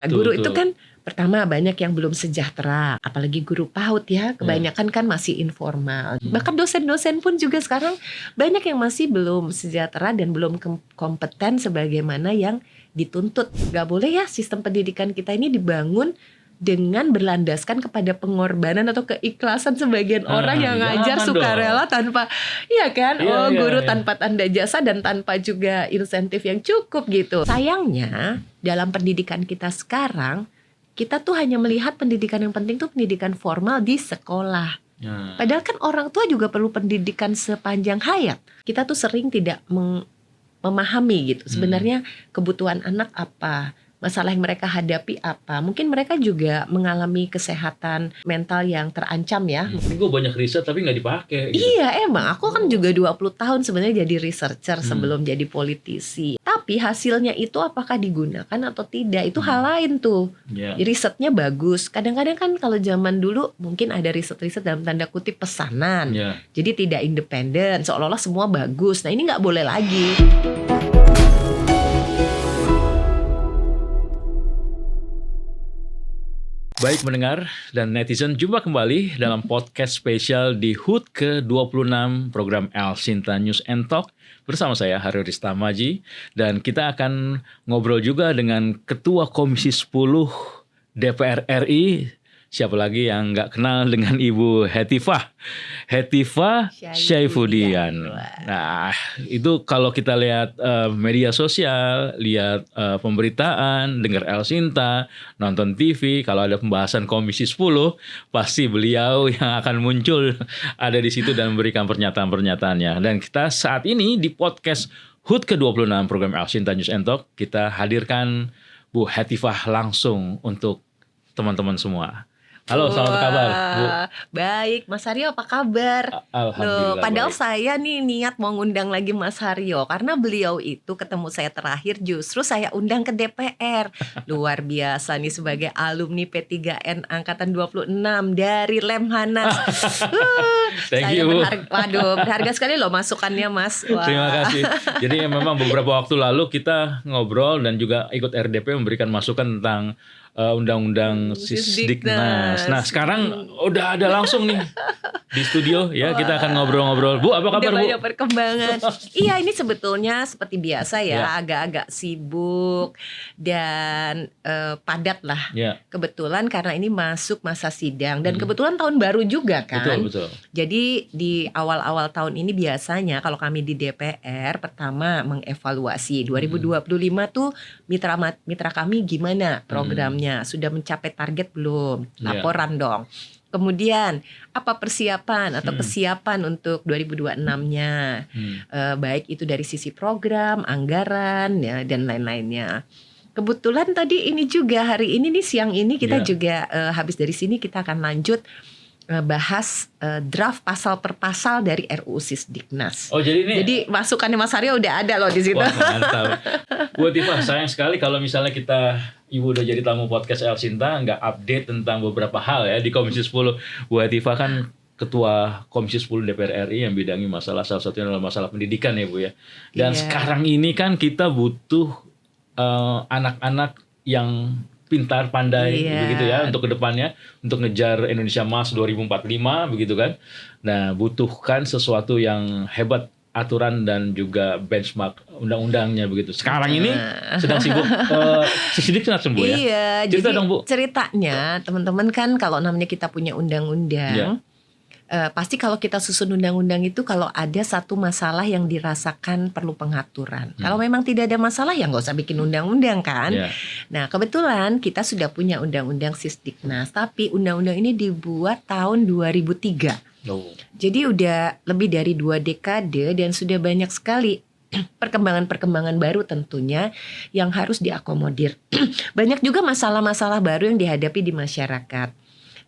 Guru itu kan pertama banyak yang belum sejahtera, apalagi guru PAUD ya, kebanyakan kan masih informal. Bahkan dosen-dosen pun juga sekarang banyak yang masih belum sejahtera dan belum kompeten sebagaimana yang dituntut. Gak boleh ya sistem pendidikan kita ini dibangun dengan berlandaskan kepada pengorbanan atau keikhlasan sebagian orang yang ngajar sukarela tanpa, iya kan, guru tanpa tanda jasa dan tanpa juga insentif yang cukup gitu. Sayangnya dalam pendidikan kita sekarang, kita tuh hanya melihat pendidikan yang penting tuh pendidikan formal di sekolah. Padahal kan orang tua juga perlu pendidikan sepanjang hayat. Kita tuh sering tidak memahami gitu sebenarnya kebutuhan anak apa, masalah yang mereka hadapi apa. Mungkin mereka juga mengalami kesehatan mental yang terancam ya. Gue banyak riset tapi gak dipakai gitu. Iya emang, aku kan juga 20 tahun sebenarnya jadi researcher sebelum jadi politisi. Tapi hasilnya itu apakah digunakan atau tidak, itu hal lain tuh. Risetnya bagus. Kadang-kadang kan kalau zaman dulu mungkin ada riset-riset dalam tanda kutip pesanan. Jadi tidak independen, seolah-olah semua bagus. Nah ini gak boleh lagi. Baik mendengar dan netizen, jumpa kembali dalam podcast spesial di HUT ke-26 program El Sinta News and Talk bersama saya Hari Ristamaji, dan kita akan ngobrol juga dengan Ketua Komisi 10 DPR RI. Siapa lagi yang nggak kenal dengan Ibu Hetifah Syaifuddin. Nah, itu kalau kita lihat media sosial, lihat pemberitaan, dengar El Sinta, nonton TV, kalau ada pembahasan Komisi 10, pasti beliau yang akan muncul ada di situ dan memberikan pernyataan-pernyataannya. Dan kita saat ini di podcast HUT ke-26 program El Sinta News and Talk, kita hadirkan Bu Hetifah langsung untuk teman-teman semua. Halo, selamat kabar, Bu. Baik, Mas Haryo apa kabar? Alhamdulillah. Padahal baik. saya nih niat mau ngundang lagi Mas Haryo karena beliau itu ketemu saya terakhir justru saya undang ke DPR. Luar biasa nih sebagai alumni P3N angkatan 26 dari Lemhanas. Thank you, Bu. Berharga sekali loh masukannya, Mas. Wah. Terima kasih. Jadi memang beberapa waktu lalu kita ngobrol dan juga ikut RDP memberikan masukan tentang undang-undang Sisdiknas. Nah sekarang udah ada langsung nih di studio ya. Kita akan ngobrol-ngobrol. Bu, apa kabar, Bu? Udah banyak perkembangan. Iya, ini sebetulnya seperti biasa ya, agak-agak sibuk dan padat lah. Kebetulan karena ini masuk masa sidang dan kebetulan tahun baru juga kan. Betul. Jadi di awal-awal tahun ini biasanya kalau kami di DPR pertama mengevaluasi 2025 tuh mitra kami gimana programnya, sudah mencapai target belum? Laporan dong. Kemudian apa persiapan atau kesiapan untuk 2026-nya, baik itu dari sisi program, anggaran, ya, dan lain-lainnya. Kebetulan tadi ini juga hari ini nih siang ini kita juga habis dari sini kita akan lanjut bahas draft pasal per pasal dari RUU Sisdiknas. Oh jadi masukannya Mas Haryo udah ada loh di situ. Wah, mantap. Bu Hetifah, sayang sekali kalau misalnya Ibu udah jadi tamu podcast El Sinta nggak update tentang beberapa hal ya di Komisi 10. Bu Hetifah kan Ketua Komisi 10 DPR RI yang bidangi masalah, salah satunya adalah masalah pendidikan ya Bu ya. Dan sekarang ini kan kita butuh anak-anak yang pintar, pandai begitu ya untuk kedepannya, untuk ngejar Indonesia Emas 2045 begitu kan. Nah, butuhkan sesuatu yang hebat, aturan dan juga benchmark undang-undangnya begitu. Sekarang ini sedang sibuk Sisdiknas Bu ya. Iya, cerita jadi dong, Bu. Ceritanya teman-teman kan kalau namanya kita punya undang-undang, pasti kalau kita susun undang-undang itu kalau ada satu masalah yang dirasakan perlu pengaturan. Kalau memang tidak ada masalah ya nggak usah bikin undang-undang kan. Nah kebetulan kita sudah punya undang-undang Sisdiknas, tapi undang-undang ini dibuat tahun 2003. Jadi udah lebih dari 2 dekade dan sudah banyak sekali perkembangan-perkembangan baru tentunya yang harus diakomodir. Banyak juga masalah-masalah baru yang dihadapi di masyarakat.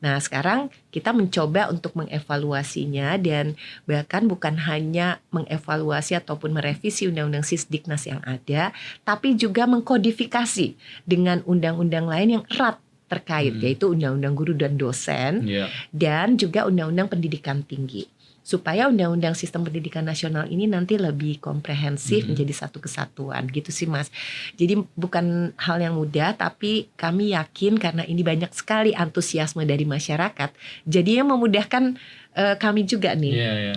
Nah sekarang kita mencoba untuk mengevaluasinya dan bahkan bukan hanya mengevaluasi ataupun merevisi undang-undang Sisdiknas yang ada, tapi juga mengkodifikasi dengan undang-undang lain yang erat terkait, yaitu undang-undang guru dan dosen dan juga undang-undang pendidikan tinggi. supaya undang-undang sistem pendidikan nasional ini nanti lebih komprehensif menjadi satu kesatuan gitu sih Mas. Jadi bukan hal yang mudah, tapi kami yakin karena ini banyak sekali antusiasme dari masyarakat, jadinya memudahkan kami juga nih. Iya, iya.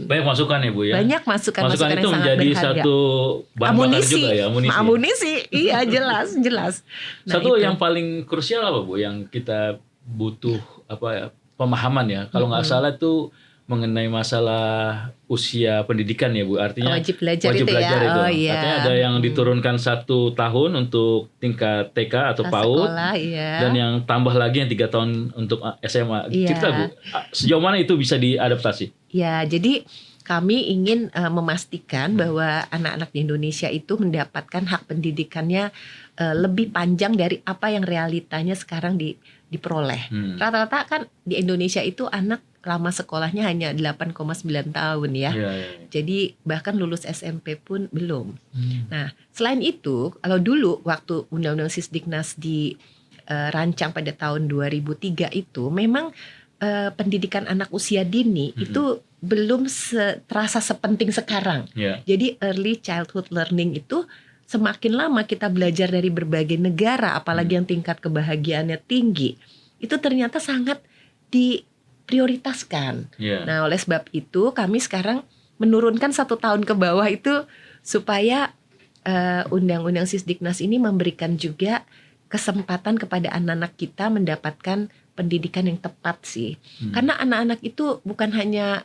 Banyak masukan ya Bu ya. Banyak masukan itu yang sangat menjadi berharga. satu bahan bakar juga ya, amunisi. Iya jelas. Nah, satu itu. yang paling krusial apa Bu yang kita butuh pemahaman ya. Kalau nggak salah tuh mengenai masalah usia pendidikan ya Bu. Artinya wajib belajar itu. Oh, iya. Artinya ada yang diturunkan 1 tahun untuk tingkat TK atau PAUD. Sekolah, iya. Dan yang tambah lagi yang 3 tahun untuk SMA. Iya. Cerita Bu, sejauh mana itu bisa diadaptasi? Ya, jadi kami ingin memastikan bahwa anak-anak di Indonesia itu mendapatkan hak pendidikannya lebih panjang dari apa yang realitanya sekarang diperoleh. Rata-rata kan di Indonesia itu anak lama sekolahnya hanya 8,9 tahun ya. Jadi bahkan lulus SMP pun belum. Nah, selain itu, kalau dulu waktu Undang-Undang Sisdiknas dirancang pada tahun 2003 itu memang pendidikan anak usia dini itu belum terasa sepenting sekarang. Jadi early childhood learning itu semakin lama kita belajar dari berbagai negara, apalagi yang tingkat kebahagiaannya tinggi, itu ternyata sangat diprioritaskan. Nah, oleh sebab itu kami sekarang menurunkan 1 tahun ke bawah itu supaya Undang-Undang Sisdiknas ini memberikan juga kesempatan kepada anak-anak kita mendapatkan pendidikan yang tepat sih. Karena anak-anak itu bukan hanya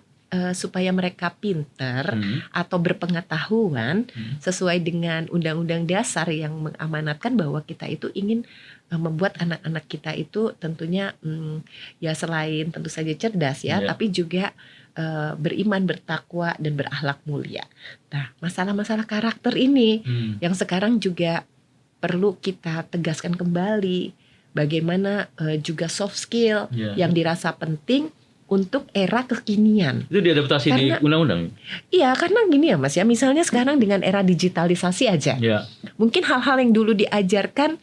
supaya mereka pintar atau berpengetahuan sesuai dengan undang-undang dasar yang mengamanatkan bahwa kita itu ingin membuat anak-anak kita itu tentunya ya selain tentu saja cerdas ya, tapi juga beriman, bertakwa dan berakhlak mulia. Nah, masalah-masalah karakter ini yang sekarang juga perlu kita tegaskan kembali. Bagaimana juga soft skill yang dirasa penting untuk era kekinian. Itu diadaptasi di undang-undang? Iya, karena gini ya Mas ya, misalnya sekarang dengan era digitalisasi aja, mungkin hal-hal yang dulu diajarkan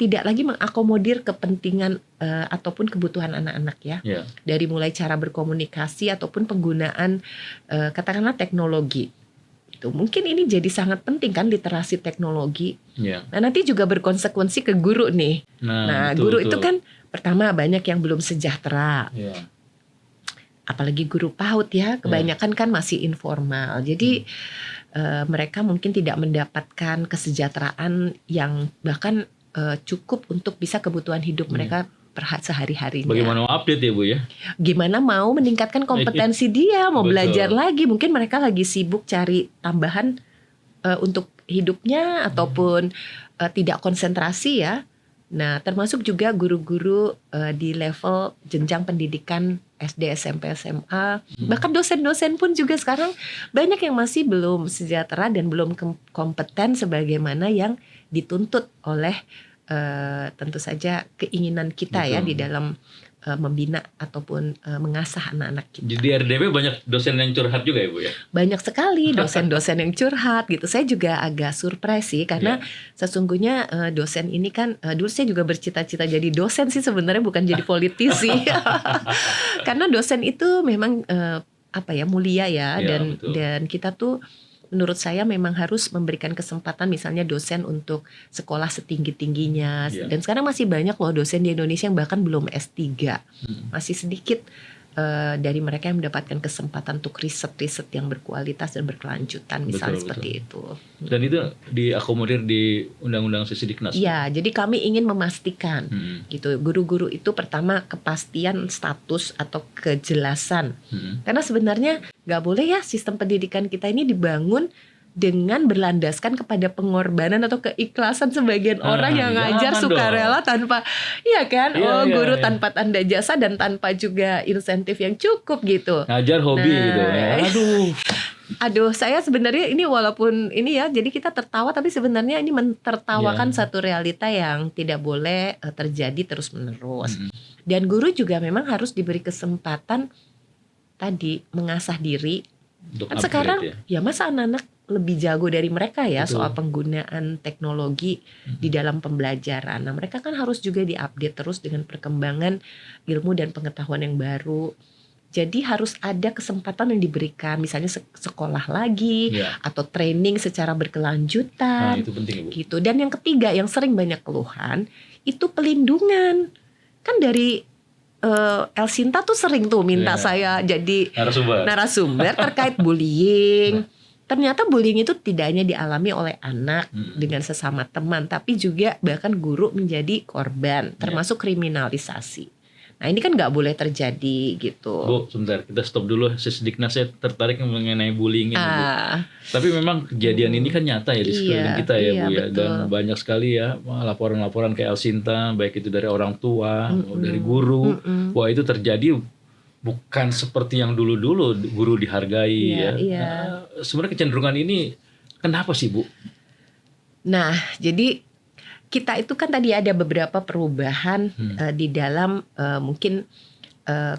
tidak lagi mengakomodir kepentingan ataupun kebutuhan anak-anak ya. Dari mulai cara berkomunikasi ataupun penggunaan katakanlah teknologi. Mungkin ini jadi sangat penting kan, literasi teknologi. Nah, nanti juga berkonsekuensi ke guru nih. Nah, guru itu kan pertama banyak yang belum sejahtera. Apalagi guru PAUD ya, kebanyakan kan masih informal. Jadi mereka mungkin tidak mendapatkan kesejahteraan yang bahkan cukup untuk bisa kebutuhan hidup mereka sehari-harinya. Bagaimana update ya Bu ya? Gimana mau meningkatkan kompetensi dia, mau belajar lagi. Mungkin mereka lagi sibuk cari tambahan untuk hidupnya ataupun tidak konsentrasi ya. Nah, termasuk juga guru-guru di level jenjang pendidikan SD, SMP, SMA. Bahkan dosen-dosen pun juga sekarang banyak yang masih belum sejahtera dan belum kompeten sebagaimana yang dituntut oleh tentu saja keinginan kita ya di dalam membina ataupun mengasah anak-anak kita. Jadi RDB banyak dosen yang curhat juga ya Bu ya? Banyak sekali dosen-dosen yang curhat gitu. Saya juga agak surprise sih karena sesungguhnya dosen ini kan dulu saya juga bercita-cita jadi dosen sih sebenarnya, bukan jadi politisi. Karena dosen itu memang mulia ya, dan kita tuh menurut saya memang harus memberikan kesempatan misalnya dosen untuk sekolah setinggi-tingginya. Dan sekarang masih banyak loh dosen di Indonesia yang bahkan belum S3. Masih sedikit dari mereka yang mendapatkan kesempatan untuk riset-riset yang berkualitas dan berkelanjutan misalnya seperti itu. Dan itu diakomodir di Undang-Undang Sisdiknas. Iya, jadi kami ingin memastikan gitu guru-guru itu pertama kepastian status atau kejelasan. Karena sebenarnya nggak boleh ya sistem pendidikan kita ini dibangun dengan berlandaskan kepada pengorbanan atau keikhlasan sebagian orang yang ngajar sukarela tanpa guru tanpa tanda jasa dan tanpa juga insentif yang cukup gitu. Ngajar hobi gitu. Aduh, saya sebenarnya ini walaupun ini ya, jadi kita tertawa tapi sebenarnya ini mentertawakan satu realita yang tidak boleh terjadi terus-menerus. Dan guru juga memang harus diberi kesempatan tadi mengasah diri. Kan sekarang ya masa anak-anak lebih jago dari mereka ya soal penggunaan teknologi di dalam pembelajaran. Nah, mereka kan harus juga diupdate terus dengan perkembangan ilmu dan pengetahuan yang baru. Jadi harus ada kesempatan yang diberikan, misalnya sekolah lagi Ya. atau training secara Nah, berkelanjutan itu penting Ibu. gitu. Dan yang ketiga yang sering banyak keluhan itu pelindungan. Kan dari Elsinta tuh sering tuh minta Ya. saya jadi Narasumber. narasumber terkait bullying. Ternyata bullying itu tidak hanya dialami oleh anak dengan sesama teman, tapi juga bahkan guru menjadi korban, termasuk kriminalisasi. Nah ini kan nggak boleh terjadi gitu. Bu, sebentar, kita stop dulu. Sesdiknas saya tertarik mengenai bullying ini, Bu. Ah, Tapi memang kejadian ini kan nyata ya di sekeliling Iya, kita ya, iya, Bu ya. betul. Dan banyak sekali ya laporan-laporan ke Elsinta, baik itu dari orang tua, dari guru. Wah, itu terjadi bukan seperti yang dulu-dulu guru dihargai Iya, ya. iya. Sebenarnya kecenderungan ini kenapa sih, Bu? Nah jadi kita itu kan tadi ada beberapa perubahan di dalam mungkin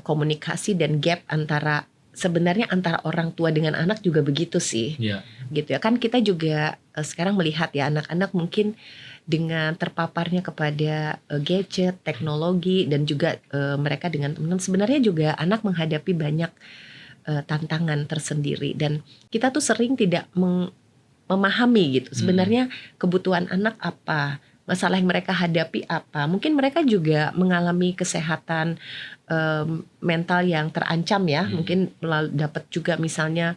komunikasi dan gap antara sebenarnya antara orang tua dengan anak juga begitu sih. Ya. Gitu ya kan kita juga sekarang melihat ya anak-anak mungkin dengan terpaparnya kepada gadget, teknologi dan juga mereka dengan teman-teman sebenarnya juga anak menghadapi banyak tantangan tersendiri dan kita tuh sering tidak memahami gitu sebenarnya kebutuhan anak apa, masalah yang mereka hadapi apa. Mungkin mereka juga mengalami kesehatan mental yang terancam ya. Mungkin dapat juga misalnya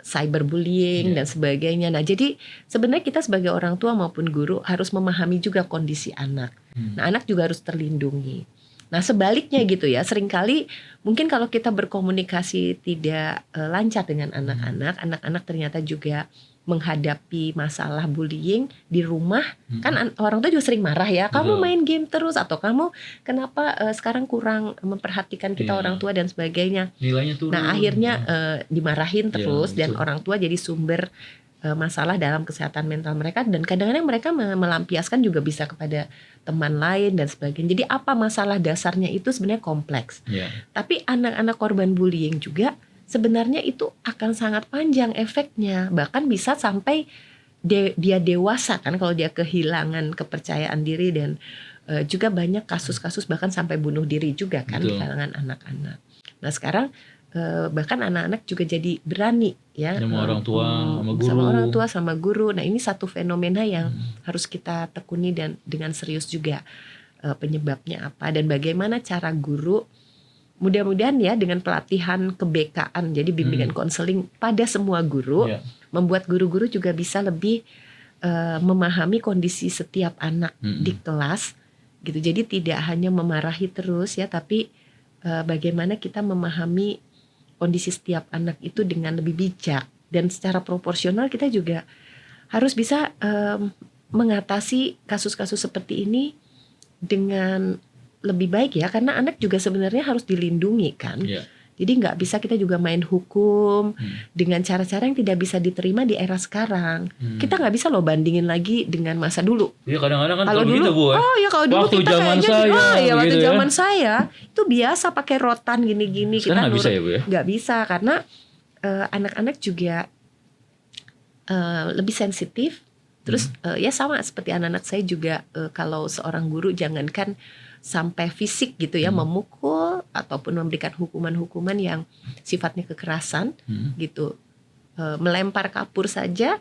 cyberbullying dan sebagainya. Nah, jadi sebenarnya kita sebagai orang tua maupun guru harus memahami juga kondisi anak. Nah, anak juga harus terlindungi. Nah, sebaliknya gitu ya. Seringkali mungkin kalau kita berkomunikasi tidak lancar dengan anak-anak, anak-anak ternyata juga menghadapi masalah bullying di rumah. Kan orang tua juga sering marah ya. Kamu main game terus atau kamu kenapa sekarang kurang memperhatikan kita orang tua dan sebagainya. Nilainya turun. Nah, akhirnya dimarahin terus dan betul. orang tua jadi sumber masalah dalam kesehatan mental mereka dan kadang-kadang mereka melampiaskan juga bisa kepada teman lain dan sebagainya. Jadi apa masalah dasarnya itu sebenarnya kompleks. Ya. Tapi anak-anak korban bullying juga sebenarnya itu akan sangat panjang efeknya, bahkan bisa sampai dia dewasa kan kalau dia kehilangan kepercayaan diri dan juga banyak kasus-kasus bahkan sampai bunuh diri juga kan di kalangan anak-anak. Nah sekarang bahkan anak-anak juga jadi berani ya sama orang tua, sama guru. Sama orang tua, sama guru. Nah ini satu fenomena yang harus kita tekuni dan dengan serius juga penyebabnya apa dan bagaimana cara guru. Mudah-mudahan ya dengan pelatihan kebekaan, jadi bimbingan konseling pada semua guru, membuat guru-guru juga bisa lebih memahami kondisi setiap anak di kelas, gitu. Jadi tidak hanya memarahi terus ya, tapi bagaimana kita memahami kondisi setiap anak itu dengan lebih bijak dan secara proporsional kita juga harus bisa mengatasi kasus-kasus seperti ini dengan lebih baik ya karena anak juga sebenarnya harus dilindungi kan. Jadi nggak bisa kita juga main hukum dengan cara-cara yang tidak bisa diterima di era sekarang. Kita nggak bisa loh bandingin lagi dengan masa dulu. Iya kadang-kadang kan kalau dulu gitu, Bu. kalau dulu waktu kita zaman kayaknya saya, waktu gitu zaman saya itu biasa pakai rotan gini-gini. Sekarang kita nggak bisa ya Bu ya? Nggak bisa karena anak-anak juga lebih sensitif. Terus ya sama seperti anak-anak saya juga kalau seorang guru jangankan sampai fisik gitu ya memukul ataupun memberikan hukuman-hukuman yang sifatnya kekerasan gitu melempar kapur saja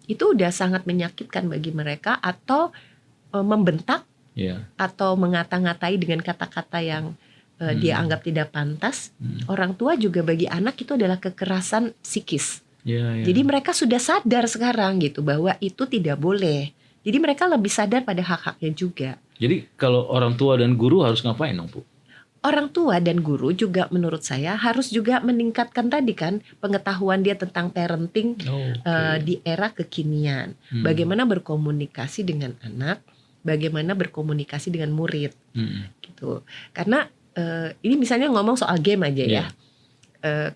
itu udah sangat menyakitkan bagi mereka atau membentak atau mengata-ngatai dengan kata-kata yang dia anggap tidak pantas. Orang tua juga bagi anak itu adalah kekerasan psikis. Jadi mereka sudah sadar sekarang gitu bahwa itu tidak boleh. Jadi mereka lebih sadar pada hak-haknya juga. Jadi kalau orang tua dan guru harus ngapain dong, Bu? Orang tua dan guru juga menurut saya harus juga meningkatkan tadi kan pengetahuan dia tentang parenting di era kekinian. Bagaimana berkomunikasi dengan anak, bagaimana berkomunikasi dengan murid, gitu. Karena ini misalnya ngomong soal game aja ya.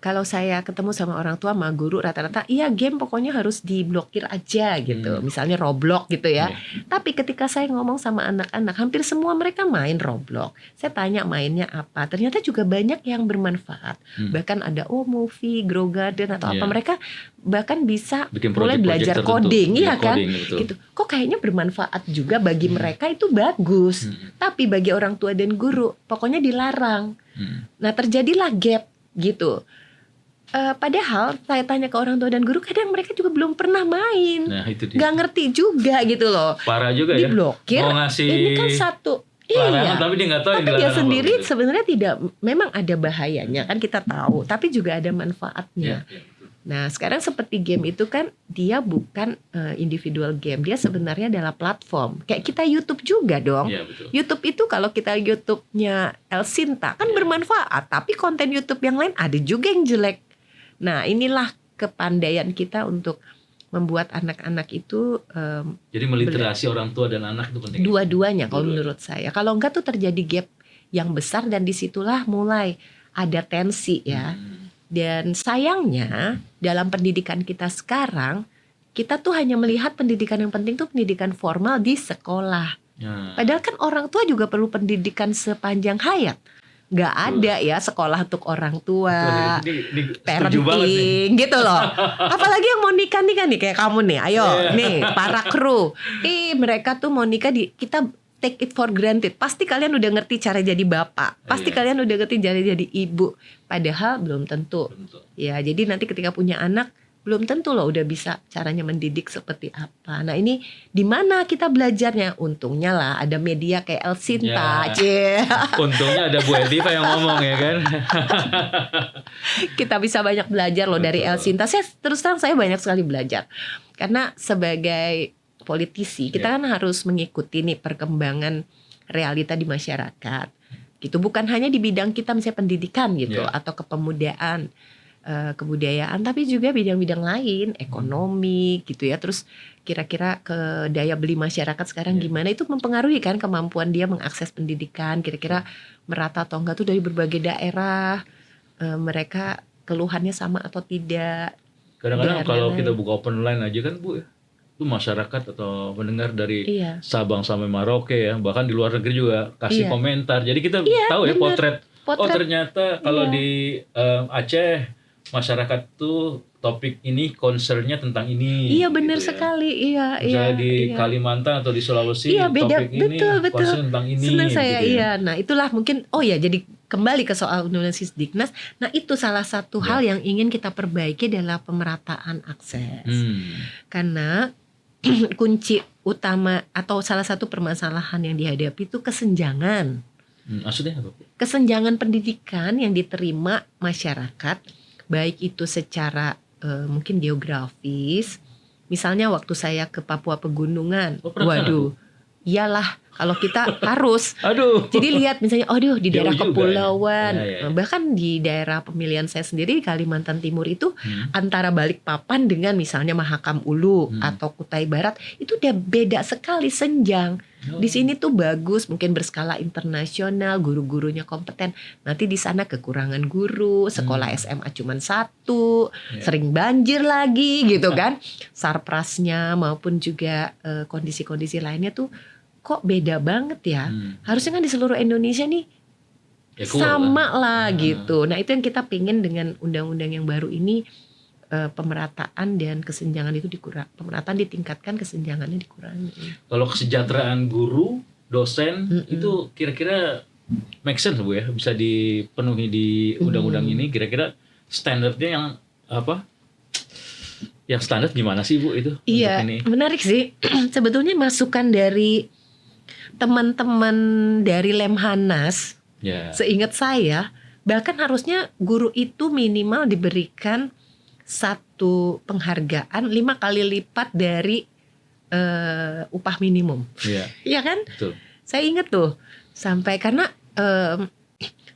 Kalau saya ketemu sama orang tua sama guru rata-rata iya game pokoknya harus diblokir aja gitu. Misalnya Roblox gitu ya. Tapi ketika saya ngomong sama anak-anak hampir semua mereka main Roblox. Saya tanya mainnya apa. Ternyata juga banyak yang bermanfaat. Bahkan ada movie, Grow Garden atau apa. Mereka bahkan bisa mulai belajar coding ya kan. Gitu. Kok kayaknya bermanfaat juga bagi mereka itu bagus. Tapi bagi orang tua dan guru pokoknya dilarang. Nah terjadilah gap gitu. Padahal saya tanya ke orang tua dan guru, kadang mereka juga belum pernah main, Nah itu dia. nggak ngerti juga gitu loh. Parah juga ya. Diblokir. Mau ngasih Ini kan satu. larangan, Iya. tapi dia nggak tahu yang Tapi dia dilarang apa sendiri gitu. sebenarnya tidak, memang ada bahayanya kan kita tahu, tapi juga ada Ya, manfaatnya. ya, betul. Nah sekarang seperti game itu kan dia bukan individual game, dia sebenarnya adalah platform. Kayak kita YouTube juga dong. Ya, betul. YouTube itu kalau kita YouTube-nya El Sinta kan bermanfaat, tapi konten YouTube yang lain ada juga yang jelek. Nah inilah kepandaian kita untuk membuat anak-anak itu Jadi meliterasi orang tua dan anak itu penting. dua-duanya kalau Dua-duanya. menurut saya. Kalau enggak tuh terjadi gap yang besar dan disitulah mulai ada tensi ya. Dan sayangnya dalam pendidikan kita sekarang, kita tuh hanya melihat pendidikan yang penting tuh pendidikan formal di sekolah. Ya. Padahal kan orang tua juga perlu pendidikan sepanjang hayat. Nggak ada ya sekolah untuk orang tua, Ini setuju banget nih. parenting gitu loh. Apalagi yang mau nikah nih kayak kamu nih. Ayo nih para kru. Mereka tuh mau nikah kita take it for granted. Pasti kalian udah ngerti cara jadi bapak. Pasti kalian udah ngerti cara jadi ibu. Padahal belum tentu. Ya, jadi nanti ketika punya anak belum tentu loh udah bisa caranya mendidik seperti apa. Nah, ini di mana kita belajarnya? Untungnya lah ada media kayak El Sinta. Ya. Untungnya ada Bu Ediva yang ngomong ya kan. Kita bisa banyak belajar loh dari El Sinta. Saya terus terang saya banyak sekali belajar. Karena sebagai politisi kita kan harus mengikuti nih perkembangan realita di masyarakat. Gitu, bukan hanya di bidang kita misalnya pendidikan gitu atau kepemudaan, kebudayaan, tapi juga bidang-bidang lain, ekonomi gitu ya. Terus kira-kira ke daya beli masyarakat sekarang gimana, itu mempengaruhi kan kemampuan dia mengakses pendidikan, kira-kira merata atau enggak tuh dari berbagai daerah, mereka keluhannya sama atau tidak. Kadang-kadang kalau kita buka open line aja kan Bu, itu masyarakat atau mendengar dari Sabang sampai Merauke ya, bahkan di luar negeri juga kasih komentar. Jadi kita tahu ya potret. Oh ternyata kalau di Aceh masyarakat tuh topik ini concernnya tentang ini. Iya benar gitu ya. sekali. Misalnya di Kalimantan atau di Sulawesi beda, topik ini concern tentang ini. Senang saya gitu ya. Nah itulah mungkin jadi kembali ke soal Undang-Undang Sisdiknas. Nah itu salah satu hal yang ingin kita perbaiki adalah pemerataan akses. Karena kunci utama atau salah satu permasalahan yang dihadapi itu kesenjangan. Maksudnya apa? Kesenjangan pendidikan yang diterima masyarakat, baik itu secara mungkin geografis. Misalnya waktu saya ke Papua Pegunungan, waduh, iyalah kalau kita harus. Jadi lihat misalnya, di daerah kepulauan, bahkan di daerah pemilihan saya sendiri di Kalimantan Timur itu antara Balikpapan dengan misalnya Mahakam Ulu atau Kutai Barat itu udah beda sekali senjang. Di sini tuh bagus, mungkin berskala internasional, guru-gurunya kompeten. Nanti di sana kekurangan guru, sekolah SMA cuma 1, sering banjir lagi gitu kan. Sarprasnya maupun juga kondisi-kondisi lainnya tuh kok beda banget ya. Harusnya kan di seluruh Indonesia nih sama lah gitu. Nah itu yang kita pingin dengan undang-undang yang baru ini, pemerataan dan kesenjangan itu pemerataan ditingkatkan, kesenjangannya dikurangi. Kalau kesejahteraan guru, dosen itu kira-kira make sense Bu ya, bisa dipenuhi di undang-undang ini. Kira-kira standarnya yang apa? Yang standar gimana sih Bu itu? Iya, menarik sih. Sebetulnya masukan dari teman-teman dari Lemhanas, seingat saya, bahkan harusnya guru itu minimal diberikan satu penghargaan 5 kali lipat dari upah minimum. Iya kan? Betul. Saya ingat tuh sampai karena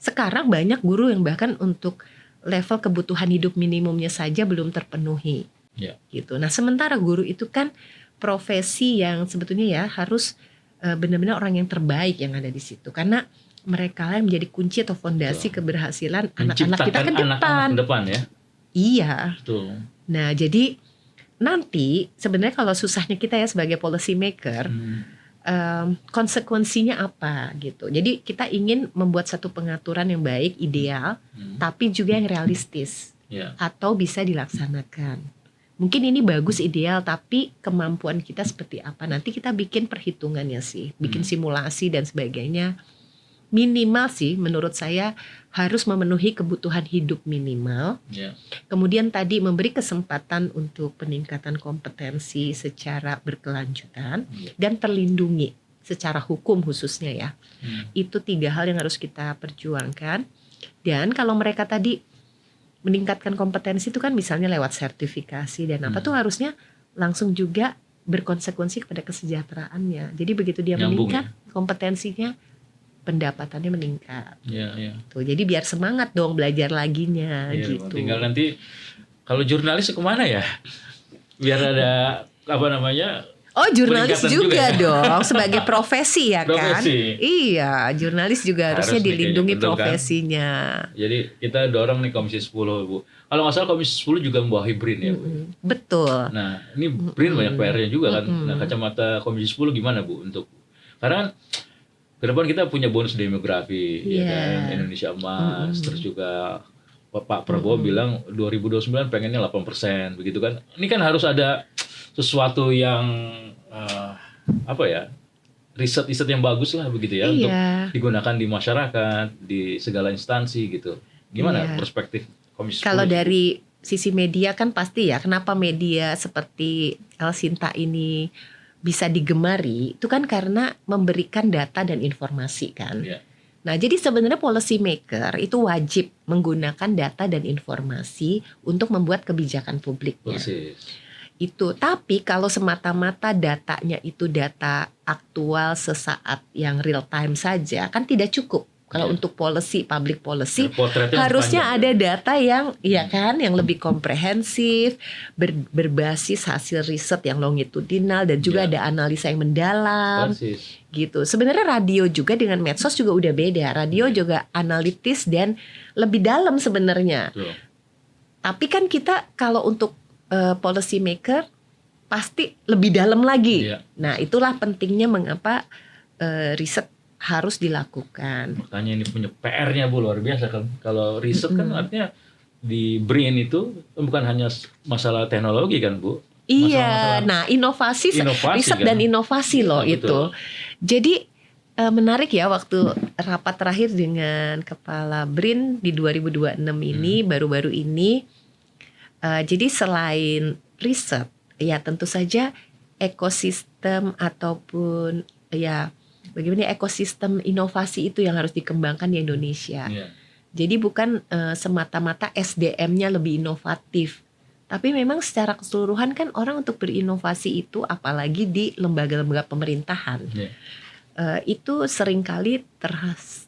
sekarang banyak guru yang bahkan untuk level kebutuhan hidup minimumnya saja belum terpenuhi. Gitu. Nah, sementara guru itu kan profesi yang sebetulnya ya harus benar-benar orang yang terbaik yang ada di situ, karena mereka yang menjadi kunci atau fondasi keberhasilan anak-anak kita ke depan. Anak-anak ke depan ya. Iya. Betul. Nah, jadi nanti sebenarnya kalau susahnya kita ya sebagai policy maker, konsekuensinya apa gitu. Jadi kita ingin membuat satu pengaturan yang baik, ideal, tapi juga yang realistis atau bisa dilaksanakan. Mungkin ini bagus, ideal, tapi kemampuan kita seperti apa? Nanti kita bikin perhitungannya sih, bikin simulasi dan sebagainya. minimal sih menurut saya harus memenuhi kebutuhan hidup minimal. Ya. Kemudian tadi memberi kesempatan untuk peningkatan kompetensi secara berkelanjutan dan terlindungi secara hukum khususnya ya. Itu 3 hal yang harus kita perjuangkan. Dan kalau mereka tadi meningkatkan kompetensi itu kan misalnya lewat sertifikasi dan apa tuh harusnya langsung juga berkonsekuensi kepada kesejahteraannya. Jadi begitu dia Nyambung, meningkat kompetensinya, pendapatannya meningkat. Iya. Tuh, jadi biar semangat dong belajar laginya Iya, gitu. tinggal nanti kalau jurnalis kemana ya? Biar ada apa namanya? Oh, jurnalis peningkatan juga juga ya? dong sebagai profesi ya kan? Profesi. Iya, jurnalis juga Harus harusnya nih dilindungi kayaknya, betul kan? profesinya. Jadi kita dorong nih Komisi 10, Bu. Kalau nggak salah Komisi 10 juga membawahi BRIN ya, Bu. Betul. Nah, ini BRIN banyak PR-nya juga kan. Nah, kacamata Komisi 10 gimana, Bu, untuk karena kan ke depan kita punya bonus demografi ya kan, Indonesia Emas, terus juga Pak Prabowo bilang 2029 pengennya 8%, begitu kan. Ini kan harus ada sesuatu yang apa ya? Riset yang bagus lah begitu ya untuk digunakan di masyarakat, di segala instansi gitu. Gimana perspektif Komisi 10? Kalau dari sisi media kan pasti ya, kenapa media seperti El Sinta ini bisa digemari, itu kan karena memberikan data dan informasi kan. Nah, jadi sebenarnya policy maker itu wajib menggunakan data dan informasi untuk membuat kebijakan publiknya. Persis. Itu, tapi kalau semata-mata datanya itu data aktual sesaat yang real time saja kan tidak cukup. Kalau untuk policy, public policy, harusnya ada data yang ya kan, yang lebih komprehensif, berbasis hasil riset yang longitudinal dan juga ada analisa yang mendalam. Persis. Gitu. Sebenarnya radio juga dengan medsos juga udah beda. Radio juga analitis dan lebih dalam sebenarnya. Tapi kan kita kalau untuk policy maker pasti lebih dalam lagi. Nah, itulah pentingnya mengapa riset harus dilakukan. Makanya ini punya PR-nya Bu, luar biasa kan. Kalau riset kan artinya di BRIN itu bukan hanya masalah teknologi kan Bu. Iya, nah inovasi riset kan? Dan inovasi loh itu. Betul. Jadi menarik ya waktu rapat terakhir dengan Kepala BRIN di 2026 ini, baru-baru ini. Jadi selain riset, ya tentu saja ekosistem ataupun ya bagaimana ekosistem inovasi itu yang harus dikembangkan di Indonesia. Jadi bukan semata-mata SDM-nya lebih inovatif, tapi memang secara keseluruhan kan orang untuk berinovasi itu, apalagi di lembaga-lembaga pemerintahan, itu seringkali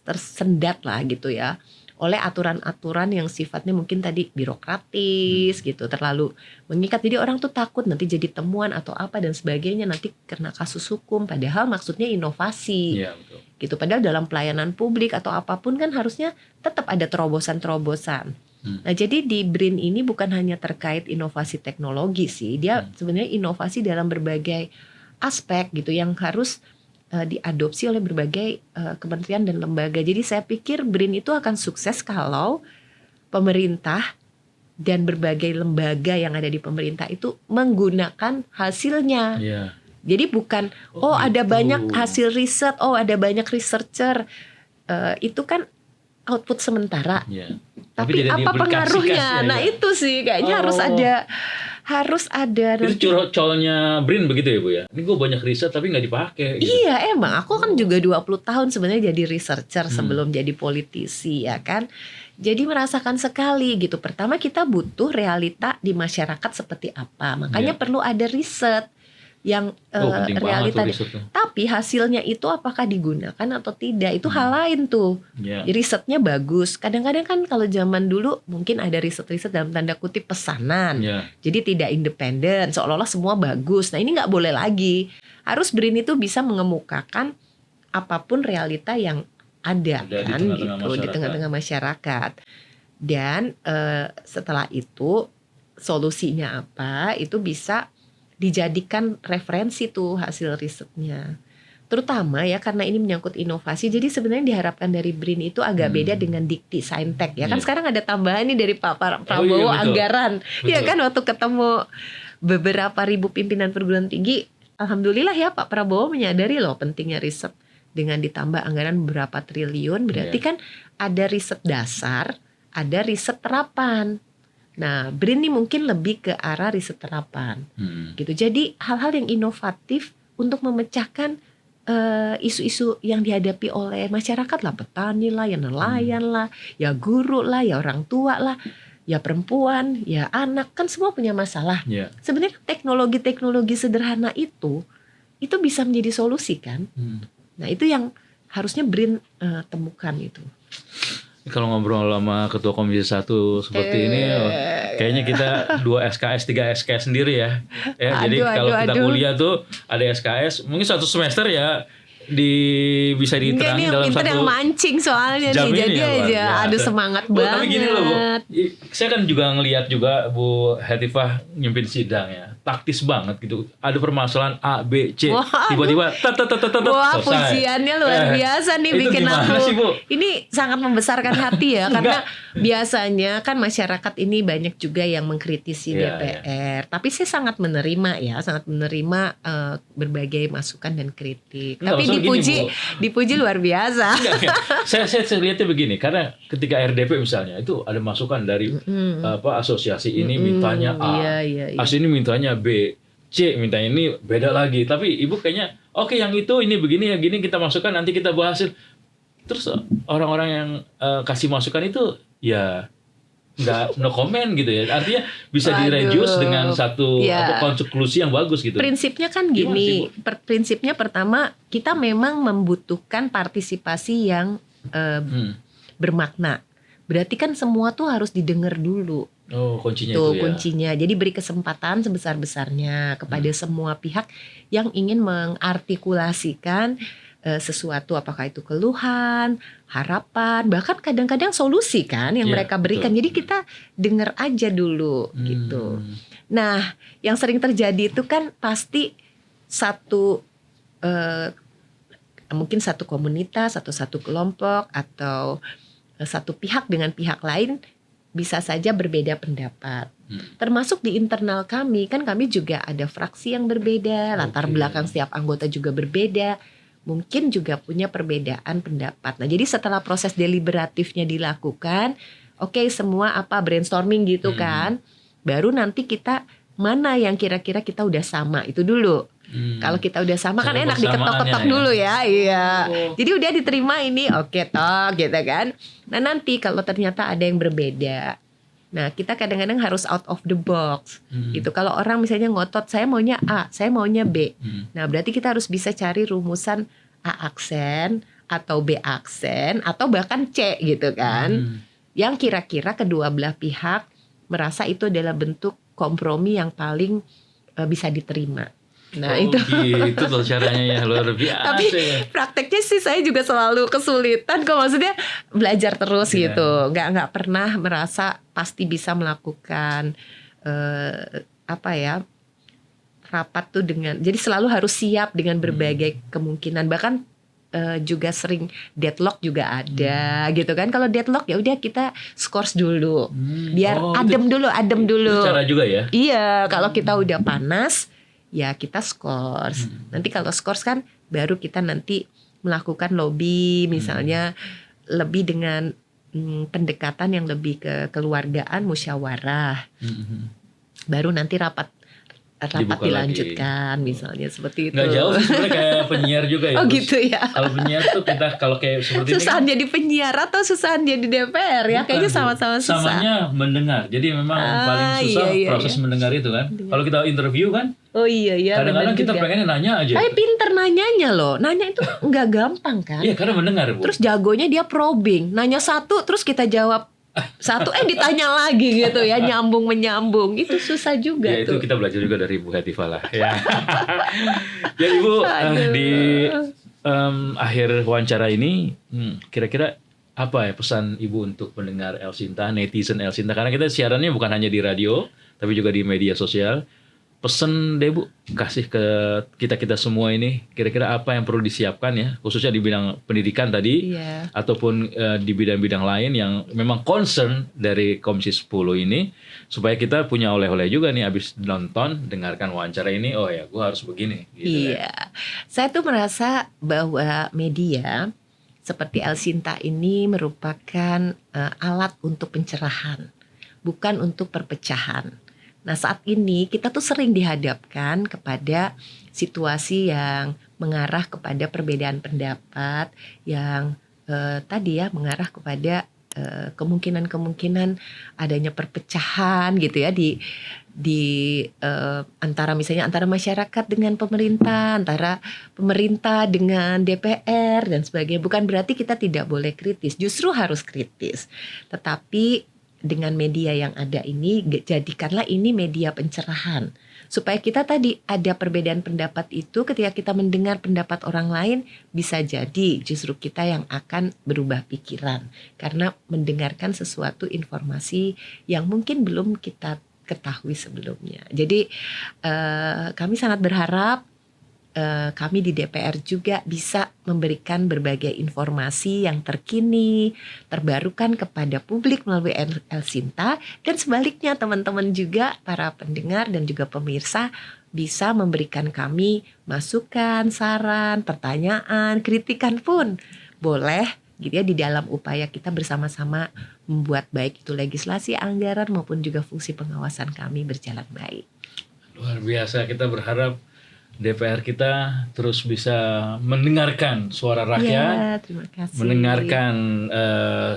tersendat lah gitu ya oleh aturan-aturan yang sifatnya mungkin tadi birokratis gitu, terlalu mengikat. Jadi orang tuh takut nanti jadi temuan atau apa dan sebagainya, nanti kena kasus hukum. Padahal maksudnya inovasi, betul. Gitu. Padahal dalam pelayanan publik atau apapun kan harusnya tetap ada terobosan-terobosan. Nah, jadi di BRIN ini bukan hanya terkait inovasi teknologi sih, dia sebenarnya inovasi dalam berbagai aspek gitu yang harus diadopsi oleh berbagai kementerian dan lembaga. Jadi saya pikir BRIN itu akan sukses kalau pemerintah dan berbagai lembaga yang ada di pemerintah itu menggunakan hasilnya. Jadi bukan ada banyak hasil riset, ada banyak researcher, itu kan output sementara. Tapi apa pengaruhnya? Nah itu sih kayaknya harus ada. Itu curhatnya BRIN begitu ya Bu ya? Ini gue banyak riset tapi nggak dipakai. Gitu. Iya emang, aku kan juga 20 tahun sebenarnya jadi researcher sebelum jadi politisi ya kan. Jadi merasakan sekali gitu. Pertama kita butuh realita di masyarakat seperti apa. Makanya perlu ada riset yang realita. Tapi hasilnya itu apakah digunakan atau tidak, itu hal lain tuh. Risetnya bagus. Kadang-kadang kan kalau zaman dulu mungkin ada riset-riset dalam tanda kutip pesanan. Jadi tidak independen, seolah-olah semua bagus. Nah ini nggak boleh lagi. Harus BRIN itu bisa mengemukakan apapun realita yang ada kan di tengah-tengah masyarakat. Dan setelah itu solusinya apa? Itu bisa dijadikan referensi tuh hasil risetnya. Terutama ya karena ini menyangkut inovasi. Jadi sebenarnya diharapkan dari BRIN itu agak beda dengan Dikti Saintek ya. Kan sekarang ada tambahan nih dari Pak Prabowo anggaran. Ya kan waktu ketemu beberapa ribu pimpinan perguruan tinggi, alhamdulillah ya Pak Prabowo menyadari loh pentingnya riset dengan ditambah anggaran berapa triliun, berarti kan ada riset dasar, ada riset terapan. Nah, BRIN ini mungkin lebih ke arah riset terapan, gitu. Jadi hal-hal yang inovatif untuk memecahkan isu-isu yang dihadapi oleh masyarakat lah, petani lah, ya nelayan lah, ya guru lah, ya orang tua lah, ya perempuan, ya anak, kan semua punya masalah. Sebenarnya teknologi-teknologi sederhana itu bisa menjadi solusi kan. Nah, itu yang harusnya BRIN temukan itu. Kalau ngobrol sama ketua komisi 1 seperti ini, kayaknya kita 2 SKS, 3 SKS sendiri ya. Jadi kalau kita kuliah tuh ada SKS, mungkin 1 semester ya bisa diterangin dalam satu yang mancing soalnya nih, jadi aja aduh semangat banget. Tapi gini loh Bu, saya kan juga ngelihat juga Bu Hetifah nyemimpin sidang ya, taktis banget gitu. Ada permasalahan A, B, C, tiba-tiba wah, pujiannya luar biasa nih bikin aku. Ini sangat membesarkan hati ya, karena biasanya kan masyarakat ini banyak juga yang mengkritisi DPR, tapi saya sangat menerima berbagai masukan dan kritik. Tapi dipuji luar biasa. Saya lihatnya begini, karena ketika RDP misalnya itu ada masukan dari asosiasi ini mintanya A, asosiasi ini mintanya B, C mintanya ini beda lagi. Tapi Ibu kayaknya oke, yang itu ini begini ya gini, kita masukkan nanti kita bahasin. Terus orang-orang yang kasih masukan itu ya nggak no comment gitu ya, artinya bisa direduce dengan satu konklusi yang bagus gitu. Prinsipnya kan gini, prinsipnya pertama kita memang membutuhkan partisipasi yang bermakna. Berarti kan semua tuh harus didengar dulu. Kuncinya tuh itu ya. Kuncinya. Jadi beri kesempatan sebesar-besarnya kepada semua pihak yang ingin mengartikulasikan sesuatu, apakah itu keluhan, harapan, bahkan kadang-kadang solusi kan yang mereka berikan. Betul. Jadi kita dengar aja dulu gitu. Nah, yang sering terjadi itu kan pasti mungkin satu komunitas atau satu kelompok atau satu pihak dengan pihak lain bisa saja berbeda pendapat. Termasuk di internal kami, kan kami juga ada fraksi yang berbeda, latar belakang setiap anggota juga berbeda. Mungkin juga punya perbedaan pendapat. Nah, jadi setelah proses deliberatifnya dilakukan, semua brainstorming gitu kan, baru nanti kita mana yang kira-kira kita udah sama itu dulu. Kalau kita udah sama kan enak diketok-ketok dulu ya. Iya. Jadi udah diterima ini, toh gitu kan. Nah, nanti kalau ternyata ada yang berbeda, nah kita kadang-kadang harus out of the box gitu. Kalau orang misalnya ngotot saya maunya A, saya maunya B. Nah, berarti kita harus bisa cari rumusan A aksen atau B aksen atau bahkan C gitu kan. Yang kira-kira kedua belah pihak merasa itu adalah bentuk kompromi yang paling bisa diterima. Nah, itu tuh caranya ya, luar biasa. Tapi prakteknya sih saya juga selalu kesulitan kok, maksudnya belajar terus gitu. Nggak pernah merasa pasti bisa melakukan rapat tuh jadi selalu harus siap dengan berbagai kemungkinan. Bahkan juga sering deadlock juga ada gitu kan. Kalau deadlock ya udah kita skors dulu. Biar adem dulu. Itu cara juga ya? Iya, kalau kita udah panas ya kita skors. Nanti kalau skors kan baru kita nanti melakukan lobby misalnya lebih dengan pendekatan yang lebih ke keluargaan, musyawarah. Baru nanti rapat dilanjutkan lagi. Misalnya seperti itu. Nggak jauh sebenarnya kayak penyiar juga ya. Gitu ya. Kalau penyiar tuh kita kalau kayak seperti susahan ini. Jadi penyiar atau susahan jadi DPR ya? Kayaknya sama-sama susah. Samanya mendengar. Jadi memang paling susah proses mendengar itu kan. Kalau kita interview kan. Kadang-kadang kita pengen nanya aja. Tapi pinter nanyanya loh. Nanya itu nggak gampang kan? Iya, karena mendengar, Bu. Terus jagonya dia probing. Nanya satu terus kita jawab satu ditanya lagi gitu ya, nyambung menyambung, itu susah juga ya, tuh. Itu kita belajar juga dari Bu Hetifah lah ya. Jadi Bu di akhir wawancara ini kira-kira apa ya pesan Ibu untuk pendengar El Sinta, netizen El Sinta, karena kita siarannya bukan hanya di radio tapi juga di media sosial. pesen deh Bu, kasih ke kita-kita semua ini, kira-kira apa yang perlu disiapkan ya, khususnya di bidang pendidikan tadi, Iya. ataupun di bidang-bidang lain yang memang concern dari Komisi 10 ini, supaya kita punya oleh-oleh juga nih abis nonton, dengarkan wawancara ini, oh ya gue harus begini. Gitu Iya, saya tuh merasa bahwa media seperti El Sinta ini merupakan alat untuk pencerahan, bukan untuk perpecahan. Nah, saat ini kita tuh sering dihadapkan kepada situasi yang mengarah kepada perbedaan pendapat, yang tadi ya mengarah kepada kemungkinan-kemungkinan adanya perpecahan gitu ya di antara misalnya antara masyarakat dengan pemerintah, antara pemerintah dengan DPR dan sebagainya. Bukan berarti kita tidak boleh kritis, justru harus kritis. Tetapi dengan media yang ada ini, jadikanlah ini media pencerahan. Supaya kita tadi ada perbedaan pendapat itu, ketika kita mendengar pendapat orang lain, bisa jadi justru kita yang akan berubah pikiran. Karena mendengarkan sesuatu informasi yang mungkin belum kita ketahui sebelumnya. Jadi kami sangat berharap kami di DPR juga bisa memberikan berbagai informasi yang terkini, terbarukan kepada publik melalui El Sinta, dan sebaliknya teman-teman juga para pendengar dan juga pemirsa bisa memberikan kami masukan, saran, pertanyaan, kritikan pun boleh gitu ya, di dalam upaya kita bersama-sama membuat baik itu legislasi, anggaran maupun juga fungsi pengawasan kami berjalan baik. Luar biasa, kita berharap DPR kita terus bisa mendengarkan suara rakyat, Ya, terima kasih. mendengarkan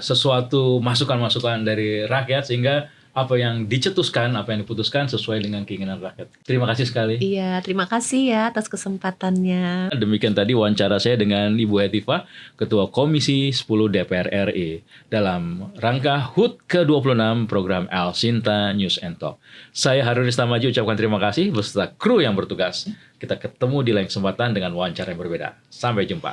sesuatu masukan-masukan dari rakyat, sehingga apa yang dicetuskan, apa yang diputuskan sesuai dengan keinginan rakyat. Terima kasih sekali. Iya, terima kasih ya atas kesempatannya. Demikian tadi wawancara saya dengan Ibu Hetifah, Ketua Komisi 10 DPR RI, dalam rangka HUT ke-26 program El Sinta News and Talk. Saya Harun Istamaju ucapkan terima kasih beserta kru yang bertugas. Kita ketemu di lain kesempatan dengan wawancara yang berbeda. Sampai jumpa.